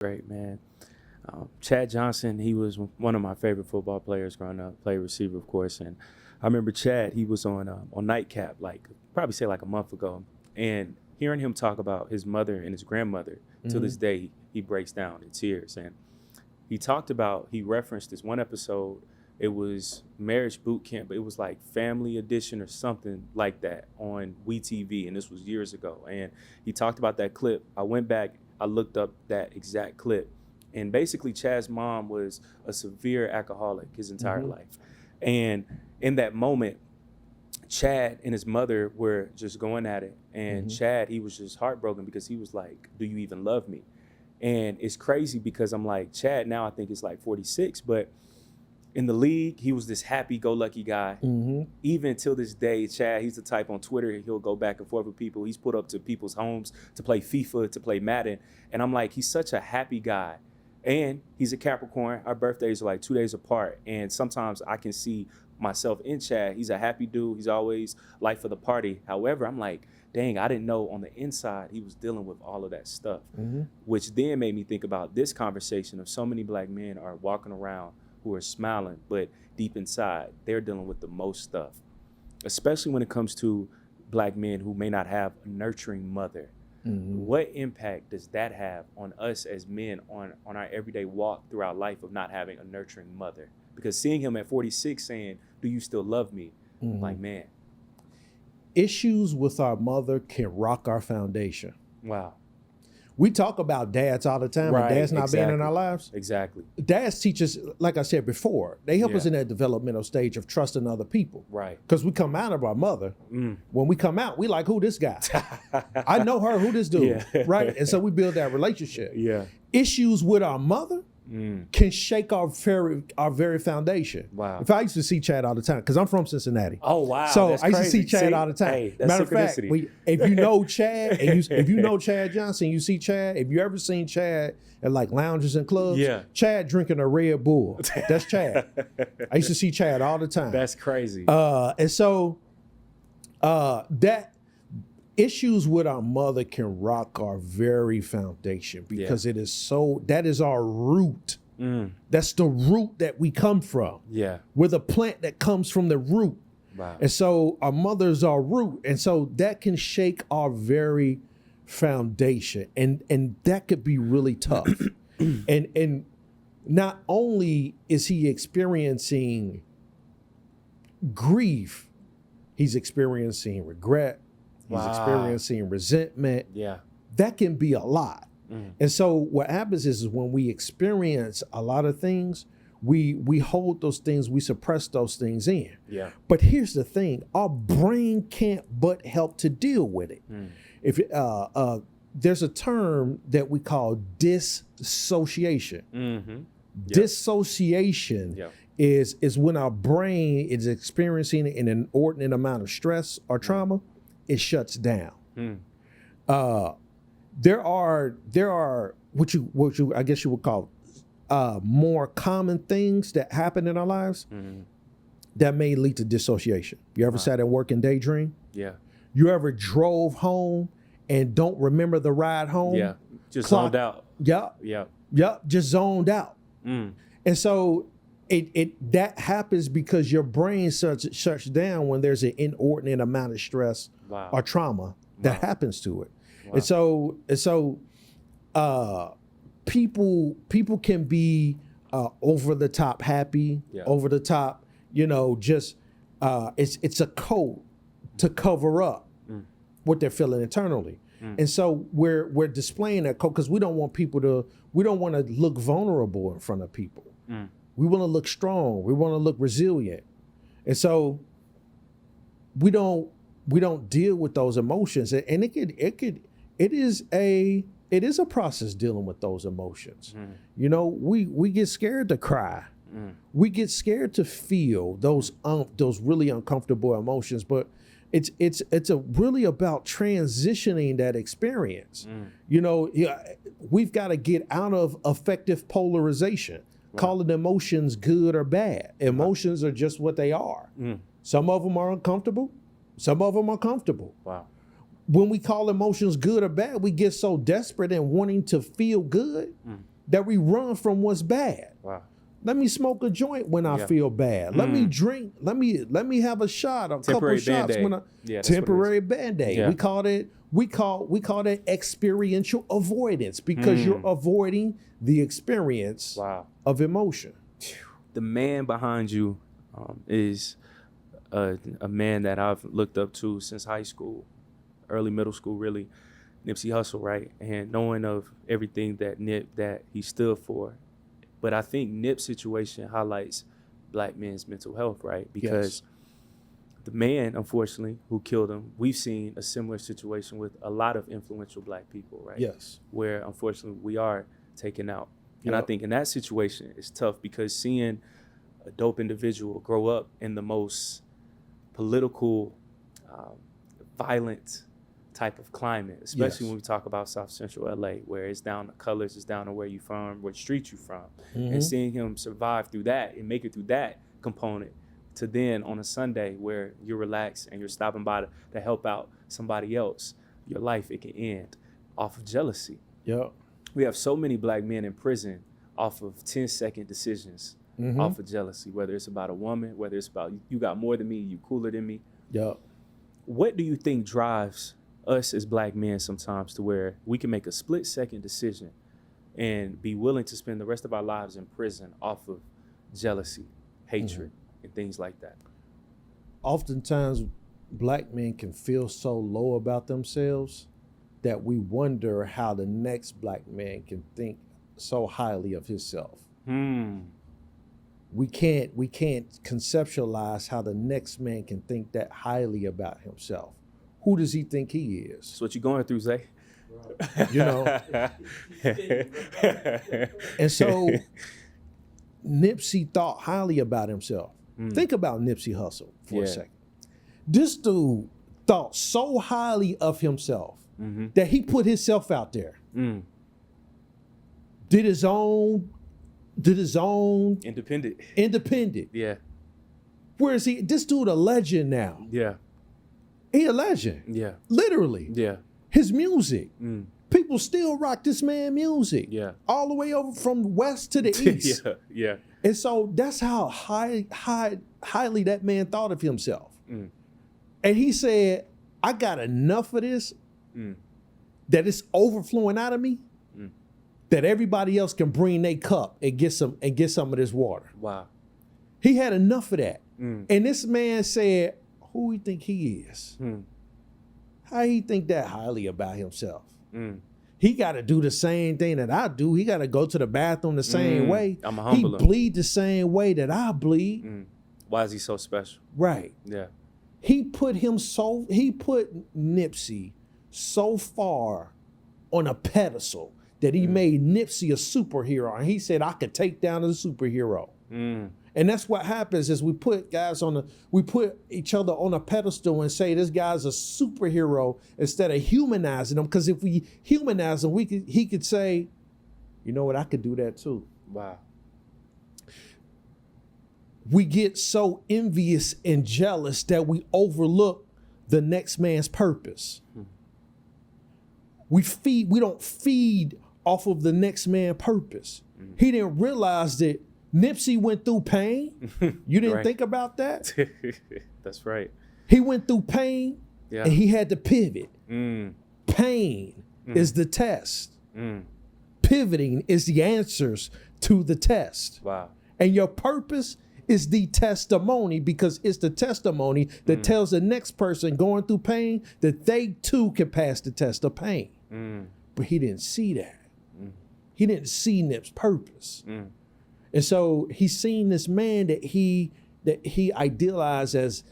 Great, man. Chad Johnson, he was one of my favorite football players growing up. Played receiver, of course, and I remember Chad. He was on Nightcap, like probably say like a month ago, and hearing him talk about his mother and his grandmother. To this day, he breaks down in tears, and he referenced this one episode. It was Marriage Boot Camp, but it was like Family Edition or something like that on WeTV, and this was years ago. And he talked about that clip. I went back, I looked up that exact clip, and basically Chad's mom was a severe alcoholic his entire life. And in that moment, Chad and his mother were just going at it. And Chad, he was just heartbroken because he was like, do you even love me? And it's crazy because I'm like, Chad now I think it's like 46, but in the league, he was this happy-go-lucky guy. Even till this day, Chad, he's the type on Twitter, he'll go back and forth with people. He's put up to people's homes to play FIFA, to play Madden. And I'm like, he's such a happy guy. And he's a Capricorn. Our birthdays are like 2 days apart. And sometimes I can see myself in Chad. He's a happy dude. He's always life of the party. However, I'm like, dang, I didn't know on the inside he was dealing with all of that stuff, which then made me think about this conversation of so many black men are walking around who are smiling, but deep inside, they're dealing with the most stuff, especially when it comes to black men who may not have a nurturing mother. What impact does that have on us as men on our everyday walk throughout life of not having a nurturing mother? Because seeing him at 46 saying, do you still love me? Like, man. Issues with our mother can rock our foundation. Wow. We talk about dads all the time, Right, and dads not being in our lives. Exactly. Dads teach us, like I said before, they help us in that developmental stage of trusting other people. Right. Because we come out of our mother. When we come out, we like, who this guy? I know her, who this dude? Right? And so we build that relationship. Issues with our mother can shake our very foundation. Wow. If I used to see Chad all the time, because I'm from Cincinnati. Oh, wow. So That's I used to crazy. see Chad all the time. Hey, that's Matter of fact, synchronicity. if you know Chad, and if you know Chad Johnson, you see Chad, if you ever seen Chad at like lounges and clubs, Chad drinking a Red Bull. That's Chad. I used to see Chad all the time. That's crazy. And so that issues with our mother can rock our very foundation because it is that is our root. That's the root that we come from. We're the plant that comes from the root. Wow. And so our mother's our root. And so that can shake our very foundation. And that could be really tough. and not only is he experiencing grief, he's experiencing regret. He's experiencing resentment. That can be a lot. And so what happens is when we experience a lot of things, we hold those things, we suppress those things in. But here's the thing, our brain can't but help to deal with it. If there's a term that we call dissociation. Dissociation is when our brain is experiencing an inordinate amount of stress or trauma, it shuts down. There are what you I guess you would call more common things that happen in our lives that may lead to dissociation. You ever sat at work and daydream? You ever drove home and don't remember the ride home? Just zoned out. Just zoned out. And so that happens because your brain shuts down when there's an inordinate amount of stress or trauma that happens to it. And so people can be over the top happy, over the top, just it's a code to cover up what they're feeling internally. And so we're displaying that code because we don't want to look vulnerable in front of people. We want to look strong. We want to look resilient. And so we don't deal with those emotions. And it is a process dealing with those emotions. We get scared to cry. We get scared to feel those really uncomfortable emotions, but it's really about transitioning that experience. We've got to get out of affective polarization, calling emotions good or bad. Emotions are just what they are. Some of them are uncomfortable, some of them are comfortable. When we call emotions good or bad, we get so desperate in wanting to feel good that we run from what's bad. Wow. Let me smoke a joint when I feel bad. Let me drink. Let me have a shot, a couple of shots when I temporary Band-Aid. Yeah. We call it experiential avoidance because you're avoiding the experience of emotion. The man behind you is a man that I've looked up to since high school, early middle school, really. Nipsey Hussle, right? And knowing of everything that he stood for. But I think Nip's situation highlights black men's mental health, right? Because the man, unfortunately, who killed him, we've seen a similar situation with a lot of influential black people, right? Yes. Where, unfortunately, we are taken out. And I think in that situation, it's tough because seeing a dope individual grow up in the most political, violent type of climate, especially when we talk about South Central LA, where it's down to colors, it's down to where you from, what street you from, and seeing him survive through that and make it through that component to then on a Sunday where you're relaxed and you're stopping by to help out somebody else, your life, it can end off of jealousy. Yep. We have so many black men in prison off of 10-second decisions, off of jealousy, whether it's about a woman, whether it's about you got more than me, you cooler than me. Yep. What do you think drives us as black men sometimes to where we can make a split-second decision and be willing to spend the rest of our lives in prison off of jealousy, hatred, and things like that? Oftentimes, black men can feel so low about themselves that we wonder how the next black man can think so highly of himself. We can't conceptualize how the next man can think that highly about himself. Who does he think he is? That's what you're going through, Zay. You know? And so Nipsey thought highly about himself. Think about Nipsey Hussle for a second. This dude thought so highly of himself that he put himself out there. Did his own independent. Yeah. Where is he? This dude a legend now. Yeah. He a legend. Yeah. Literally. Yeah. His music. People still rock this man music. Yeah. All the way over from west to the east. Yeah. And so that's how highly that man thought of himself. And he said, I got enough of this that it's overflowing out of me that everybody else can bring their cup and get some of this water. Wow. He had enough of that. And this man said, who he think he is? How he think that highly about himself? He got to do the same thing that I do. He got to go to the bathroom the same way. He bleed the same way that I bleed. Why is he so special? Right. Yeah. He put Nipsey so far on a pedestal that he made Nipsey a superhero. And he said, I could take down a superhero. And that's what happens is we put each other on a pedestal and say this guy's a superhero instead of humanizing him. Because if we humanize him, he could say, you know what, I could do that too. Wow. We get so envious and jealous that we overlook the next man's purpose. We don't feed off of the next man's purpose. He didn't realize that Nipsey went through pain. You didn't think about that? That's right. He went through pain and he had to pivot. Pain is the test. Pivoting is the answers to the test. Wow. And your purpose is the testimony because it's the testimony that tells the next person going through pain that they too can pass the test of pain. But he didn't see that. He didn't see Nip's purpose. And so he's seen this man that he idealized as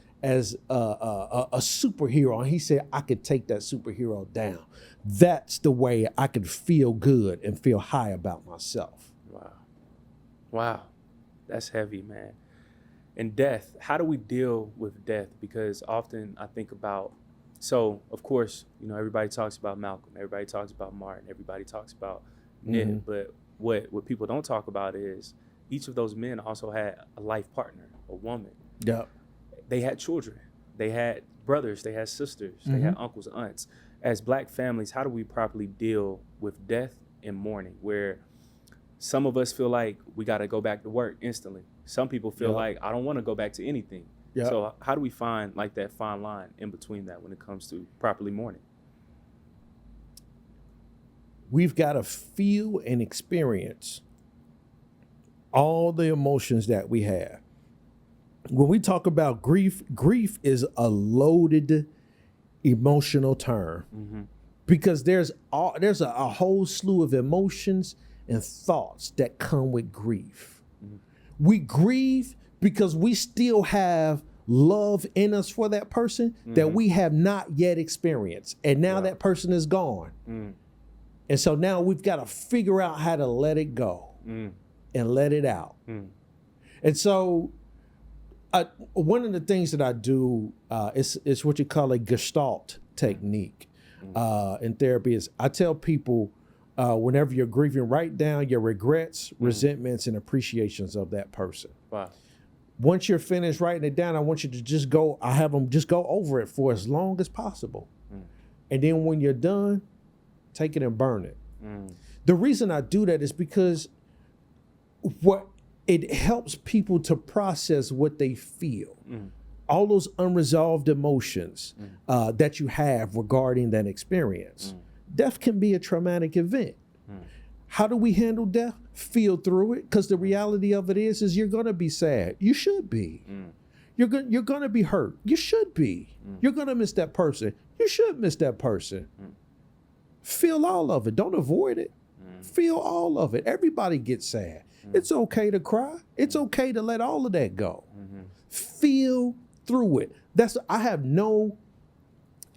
a superhero. And he said, I could take that superhero down. That's the way I could feel good and feel high about myself. Wow. That's heavy, man. And death, how do we deal with death? Because often I think about, so of course, everybody talks about Malcolm, everybody talks about Martin, everybody talks about Nip, but what people don't talk about is each of those men also had a life partner, a woman. Yeah. They had children, they had brothers, they had sisters, they had uncles, aunts. As black families, how do we properly deal with death and mourning, where some of us feel like we got to go back to work instantly. Some people feel like I don't want to go back to anything. So how do we find like that fine line in between that when it comes to properly mourning? We've got to feel and experience all the emotions that we have. When we talk about grief, grief is a loaded emotional term because there's a whole slew of emotions and thoughts that come with grief. We grieve because we still have love in us for that person that we have not yet experienced. And now that person is gone. And so now we've got to figure out how to let it go and let it out. And so one of the things that I do is what you call a Gestalt technique in therapy. Is I tell people whenever you're grieving, write down your regrets, resentments, and appreciations of that person. Wow. Once you're finished writing it down, I want you to just go, I have them just go over it for as long as possible. And then when you're done, take it and burn it. The reason I do that is because it helps people to process what they feel. All those unresolved emotions that you have regarding that experience. Death can be a traumatic event. How do we handle death? Feel through it, because the reality of it is you're going to be sad. You should be. You're going to be hurt. You should be. You're going to miss that person. You should miss that person. Feel all of it. Don't avoid it. Feel all of it. Everybody gets sad. It's okay to cry. It's okay to let all of that go. Feel through it.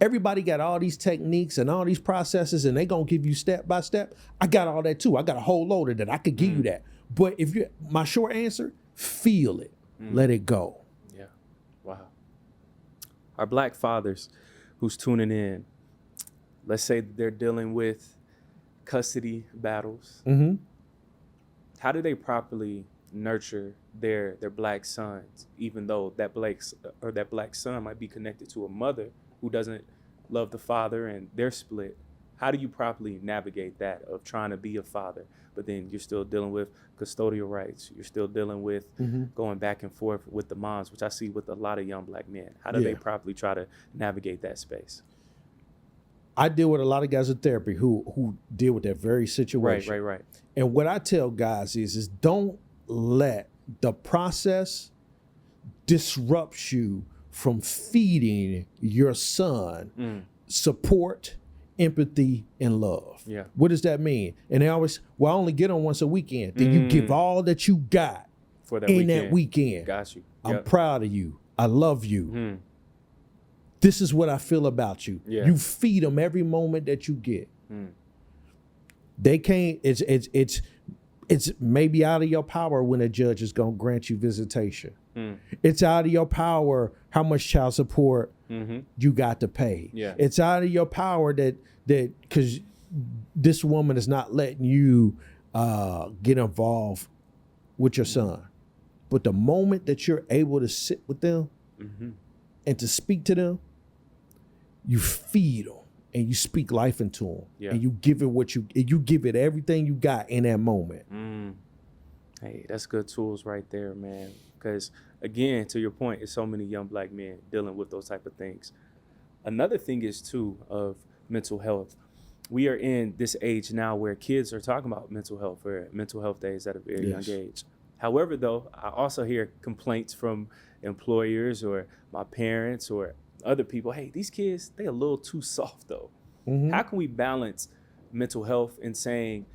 Everybody got all these techniques and all these processes, and they gonna give you step by step. I got all that too. I got a whole load of that. I could give you that. But my short answer, feel it. Let it go. Yeah. Wow. Our Black fathers who's tuning in, let's say they're dealing with custody battles. How do they properly nurture their Black sons, even though that Black son might be connected to a mother who doesn't love the father and they're split? How do you properly navigate that of trying to be a father, but then you're still dealing with custodial rights? You're still dealing with going back and forth with the moms, which I see with a lot of young Black men. How do they properly try to navigate that space? I deal with a lot of guys in therapy who deal with that very situation. Right. And what I tell guys is don't let the process disrupt you from feeding your son support, empathy, and love. Yeah. What does that mean? And they always, I only get on once a weekend. Then you give all that you got for that that weekend. Got you. I'm proud of you. I love you. This is what I feel about you. Yeah. You feed them every moment that you get. They can't, it's maybe out of your power when a judge is going to grant you visitation. It's out of your power how much child support you got to pay. Yeah. It's out of your power that because this woman is not letting you get involved with your son. But the moment that you're able to sit with them and to speak to them, you feed them and you speak life into them. Yeah. And you give it you give it everything you got in that moment. Hey, that's good tools right there, man. Because again, to your point, it's so many young Black men dealing with those type of things. Another thing is too of mental health. We are in this age now where kids are talking about mental health or mental health days at a very young age. However, though, I also hear complaints from employers or my parents or other people. Hey, these kids, they a little too soft though. How can we balance mental health and saying,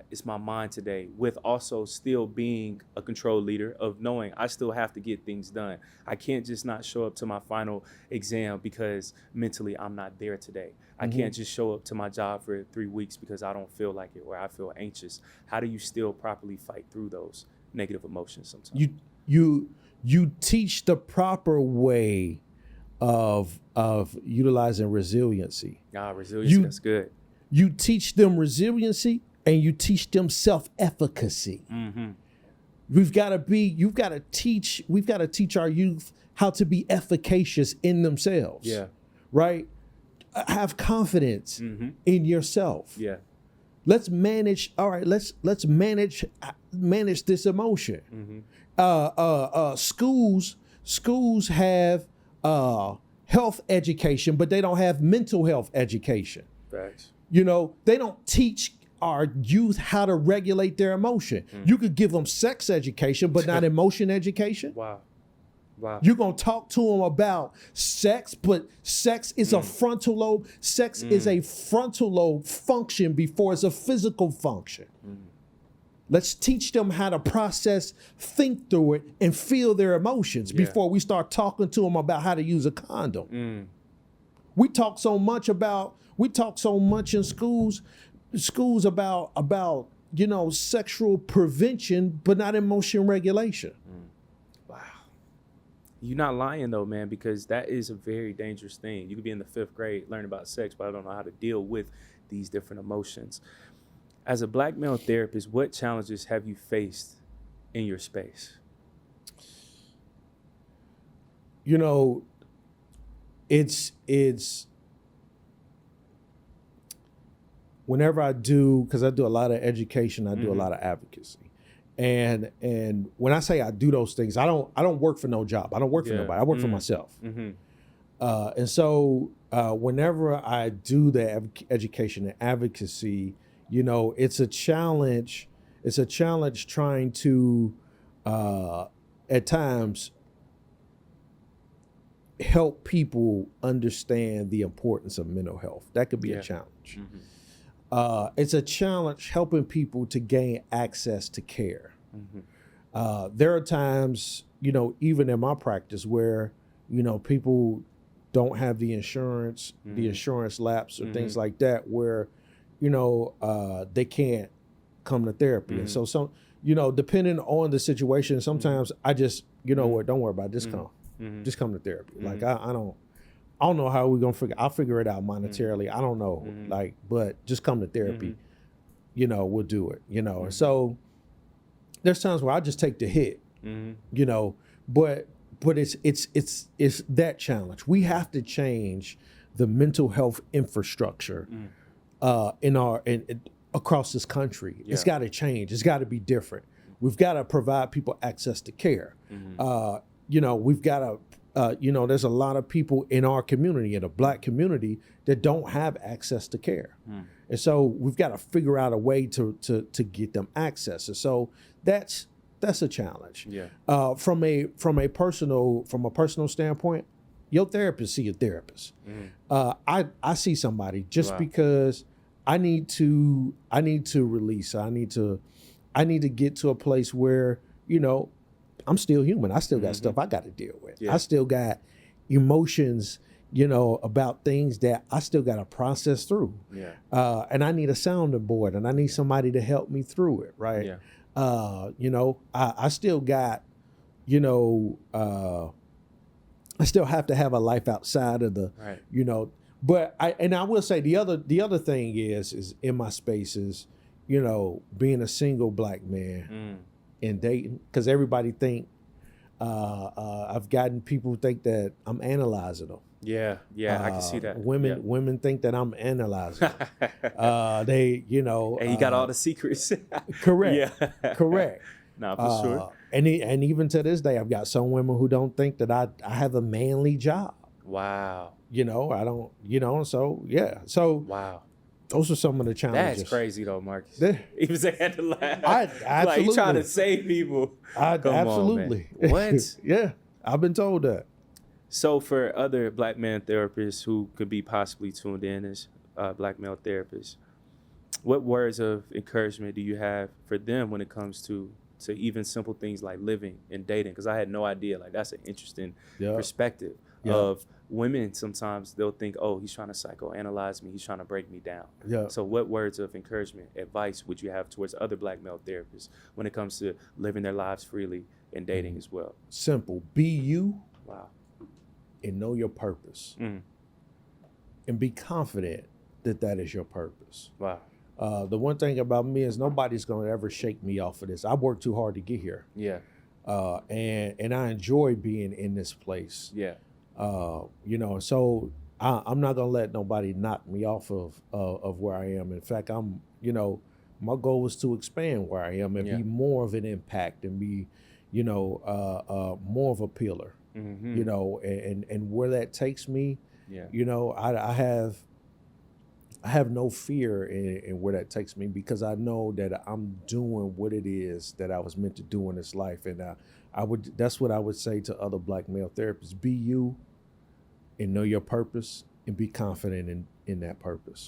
it's my mind today, with also still being a control leader of knowing I still have to get things done. I can't just not show up to my final exam because mentally I'm not there today. I can't just show up to my job for 3 weeks because I don't feel like it or I feel anxious. How do you still properly fight through those negative emotions sometimes? You teach the proper way of utilizing resiliency. Resiliency, that's good. You teach them resiliency and you teach them self-efficacy. We've got to teach our youth how to be efficacious in themselves. Yeah. Right? Have confidence in yourself. Yeah. Let's manage. All right, let's manage this emotion. Schools have health education, but they don't have mental health education. Facts. You know, they don't teach our youth how to regulate their emotion. You could give them sex education, but not emotion education. Wow. You're going to talk to them about sex, but sex is a frontal lobe. Sex is a frontal lobe function before it's a physical function. Let's teach them how to process, think through it, and feel their emotions before we start talking to them about how to use a condom. We talk so much in schools about you know, sexual prevention, but not emotion regulation. Wow. You're not lying though, man, because that is a very dangerous thing. You could be in the 5th grade learning about sex, but I don't know how to deal with these different emotions. As a Black male therapist, what challenges have you faced in your space? You know, it's whenever I do, because I do a lot of education, I do a lot of advocacy. And when I say I do those things, I don't work for no job. I don't work for nobody. I work for myself. And so whenever I do the education and advocacy, you know, it's a challenge. It's a challenge trying to, at times, help people understand the importance of mental health. That could be a challenge. It's a challenge helping people to gain access to care. There are times, you know, even in my practice where, you know, people don't have the insurance lapse or things like that, where, you know, they can't come to therapy. And so some, you know, depending on the situation, sometimes I just, you know what, don't worry about it, just come. Just come to therapy. Like I don't know how we're gonna I'll figure it out monetarily. I don't know. Like, but just come to therapy. You know, we'll do it. You know, and so there's times where I just take the hit. You know, but it's that challenge. We have to change the mental health infrastructure across this country. It's got to change. It's got to be different. We've got to provide people access to care. You know, we've got to, you know, there's a lot of people in our community, in the Black community, that don't have access to care. And so we've got to figure out a way to get them access. And so that's a challenge. From a personal standpoint, your therapist see a therapist. I see somebody just because I need to release. I need to get to a place where, you know, I'm still human. I still got stuff I got to deal with. I still got emotions, you know, about things that I still got to process through. And I need a sounding board, and I need somebody to help me through it, right? You know, I still got, you know, I still have to have a life outside of the, you know. But I will say the other thing is in my spaces, you know, being a single Black man and dating, because everybody think I've gotten people think that I'm analyzing them. I can see that. Women think that I'm analyzing them. They, you know, and you got all the secrets. Correct. Correct. Nah, for sure. And even to this day, I've got some women who don't think that I have a manly job. Wow. You know, I don't, you know, so yeah. So wow. Those are some of the challenges. That's crazy though, Marcus. He was had to laugh. Absolutely. Like you trying to save people. Absolutely. On, what? Yeah, I've been told that. So for other Black man therapists who could be possibly tuned in as Black male therapists, what words of encouragement do you have for them when it comes to even simple things like living and dating? Because I had no idea. Like that's an interesting perspective of women. Sometimes they'll think, oh, he's trying to psychoanalyze me. He's trying to break me down. So what words of encouragement, advice would you have towards other Black male therapists when it comes to living their lives freely and dating as well? Simple. Be you. Wow. And know your purpose. And be confident that that is your purpose. Wow. The one thing about me is nobody's going to ever shake me off of this. I worked too hard to get here. And I enjoy being in this place. You know, so I'm not gonna let nobody knock me off of where I am. In fact, I'm, my goal is to expand where I am and be more of an impact and be, more of a pillar. And where that takes me, I have no fear in where that takes me, because I know that I'm doing what it is that I was meant to do in this life. And that's what I would say to other Black male therapists: be you and know your purpose and be confident in that purpose.